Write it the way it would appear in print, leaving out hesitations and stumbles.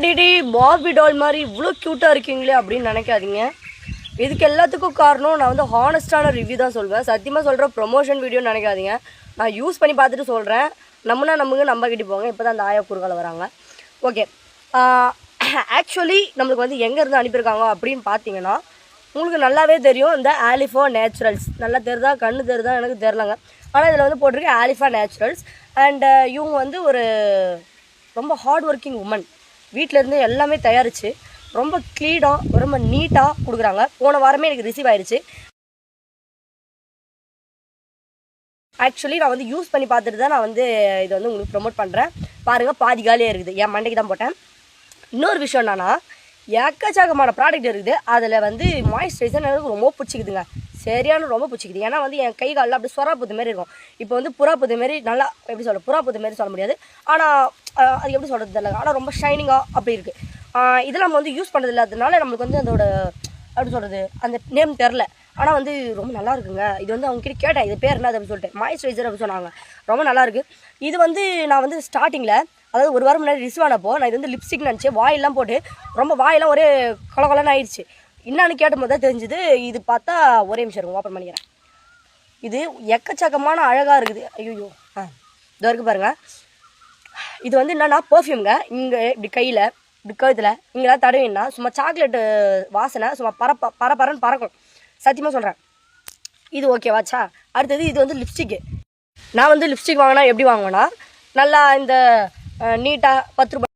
DD Barbie doll மாதிரி இவ்வளோ க்யூட்டாக இருக்கீங்களே அப்படின்னு நினைக்காதீங்க. இதுக்கு எல்லாத்துக்கும் காரணம் நான் வந்து ஹானஸ்டான ரிவ்யூ தான் சொல்வேன். சத்தியமாக சொல்கிறேன், ப்ரொமோஷன் வீடியோன்னு நினைக்காதீங்க. நான் யூஸ் பண்ணி பார்த்துட்டு சொல்கிறேன். நம்புங்க நம்பிக்கிட்டு போங்க. இப்போ தான் அந்த ஆயா குறுக்கால வராங்க. ஓகே, ஆக்சுவலி நம்மளுக்கு வந்து எங்கேருந்து அனுப்பியிருக்காங்க அப்படின்னு பார்த்தீங்கன்னா உங்களுக்கு நல்லாவே தெரியும். இந்த ஆலிஃபா நேச்சுரல்ஸ் நல்லா தெரியுதா, கண்ணு தெரியுதா எனக்கு தெரிலங்க. ஆனால் இதில் வந்து போட்டிருக்கு ஆலிஃபா நேச்சுரல்ஸ். அண்டு இவங்க வந்து ஒரு ரொம்ப ஹார்ட் ஒர்க்கிங் உமன். வீட்டிலேருந்து எல்லாமே தயாரித்து ரொம்ப க்ளீனாக ரொம்ப நீட்டாக கொடுக்குறாங்க. போன வாரமே எனக்கு ரிசீவ் ஆயிடுச்சு. ஆக்சுவலி நான் வந்து யூஸ் பண்ணி பார்த்துட்டு தான் நான் வந்து இதை வந்து உங்களுக்கு ப்ரொமோட் பண்ணுறேன். பாருங்கள், பாதி காலியாக இருக்குது. என் மண்டைக்கு தான் போட்டேன். இன்னொரு விஷயம் என்னன்னா, எக்கச்சக்கமான ப்ராடக்ட் இருக்குது. அதில் வந்து மாய்ஸ்சரைசர் எனக்கு ரொம்ப பிடிச்சிக்குதுங்க. சரியான ரொம்ப பிடிச்சிக்குது. ஏன்னா வந்து என் கை காலில் அப்படி சொரா புது மாரி இருக்கும். இப்போ வந்து புறா புது மாரி நல்லா எப்படி சொல்ல, புறா புது மாரி சொல்ல முடியாது. ஆனால் அது எப்படி சொல்கிறது தெரியல. ஆனால் ரொம்ப ஷைனிங்காக அப்படி இருக்குது. இதெல்லாம் நம்ம வந்து யூஸ் பண்ணுறது இல்லாததுனால நம்மளுக்கு வந்து அதோட எப்படி சொல்கிறது அந்த நேம் தெரில. ஆனால் வந்து ரொம்ப நல்லா இருக்குங்க. இது வந்து அவங்ககிட்ட கேட்டேன், இது பேர் என்ன அப்படின்னு சொல்லிட்டு. மாய்ஸ்சரைசர் அப்படின்னு சொன்னாங்க. ரொம்ப நல்லாயிருக்கு. இது வந்து நான் வந்து ஸ்டார்டிங்கில், அதாவது ஒரு வாரம் முன்னாடி ரிசீவ் ஆனப்போ நான் இது வந்து லிப்ஸ்டிக் நினச்சேன். வாயெல்லாம் போட்டு ரொம்ப வாயெல்லாம் ஒரே கொலன்னு ஆயிடுச்சு. என்னன்னு கேட்டும்போது தான் தெரிஞ்சுது. இது பார்த்தா ஒரே நிமிஷம் இருக்கும், ஓப்பன் பண்ணிக்கிறேன். இது எக்கச்சக்கமான அழகாக இருக்குது. ஐயோ இதோ இருக்குது பாருங்கள். இது வந்து என்னன்னா பர்ஃப்யூம்ங்க. இங்கே இப்படி கையில் இப்படி கழுத்தில் இங்கெல்லாம் தடவினா சும்மா சாக்லேட்டு வாசனை சும்மா பரப்பரன்னு பறக்கும். சத்தியமாக சொல்கிறேன். இது ஓகேவாச்சா? அடுத்தது இது வந்து லிப்ஸ்டிக்கு. நான் வந்து லிப்ஸ்டிக் வாங்கினா எப்படி வாங்குவேன்னா, நல்லா இந்த நீட்டாக 10 ரூபாய்